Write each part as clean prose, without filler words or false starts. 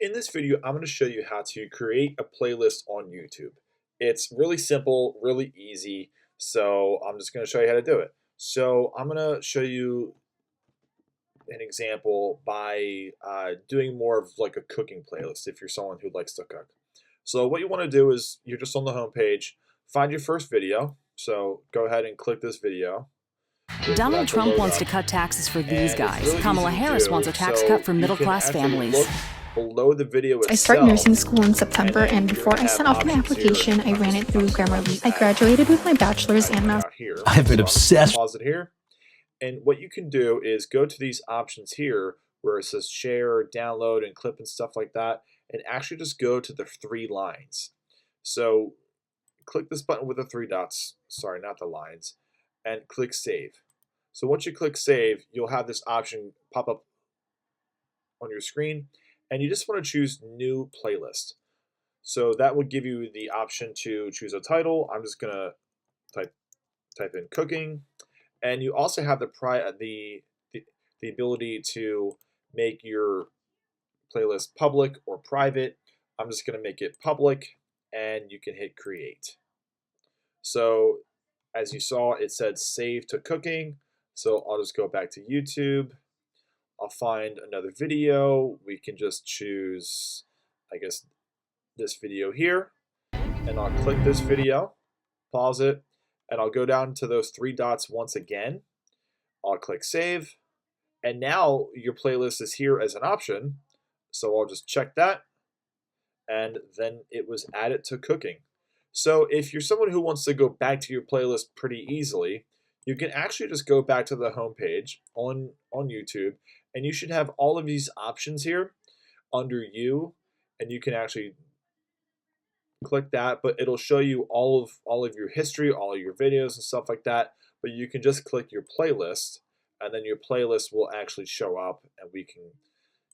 In this video, I'm going to show you how to create a playlist on YouTube. It's really simple, really easy, so I'm just going to show you how to do it. So I'm going to show you an example by doing more of like a cooking playlist if you're someone who likes to cook. So what you want to do is you're just on the home page, find your first video. So go ahead and click this video. Donald Trump wants to cut taxes for these guys. Really Kamala Harris wants a tax cut for middle-class families. Below the video itself, I started nursing school in September, and before I sent off my application, I ran it through Grammarly. I graduated with my bachelor's and master's. I've been obsessed. Pause it here. And what you can do is go to these options here where it says share, download, and clip and stuff like that, and actually just go to the 3 lines. So click this button with the 3 dots, sorry, not the lines, and click save. So once you click save, you'll have this option pop up on your screen, and you just want to choose new playlist. So that will give you the option to choose a title. I'm just gonna type in cooking, and you also have the ability to make your playlist public or private. I'm just gonna make it public, and you can hit create. So as you saw, it said save to cooking. So I'll just go back to YouTube. I'll find another video. We can just choose, I guess, this video here. And I'll click this video, pause it, and I'll go down to those 3 dots once again. I'll click save. And now your playlist is here as an option. So I'll just check that. And then it was added to cooking. So if you're someone who wants to go back to your playlist pretty easily, you can actually just go back to the home page on YouTube, and you should have all of these options here under you, and you can actually click that, but it'll show you all of your history, all of your videos and stuff like that. But you can just click your playlist, and then your playlist will actually show up, and we can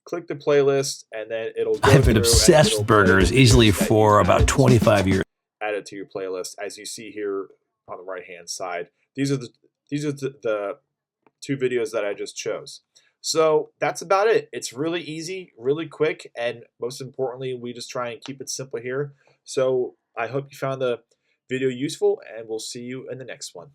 click the playlist, and then it'll go I've been obsessed with burgers easily for about 25 years. Add it to your playlist, as you see here on the right hand side. These are the 2 videos that I just chose. So that's about it. It's really easy, really quick, and most importantly, we just try and keep it simple here. So I hope you found the video useful, and we'll see you in the next one.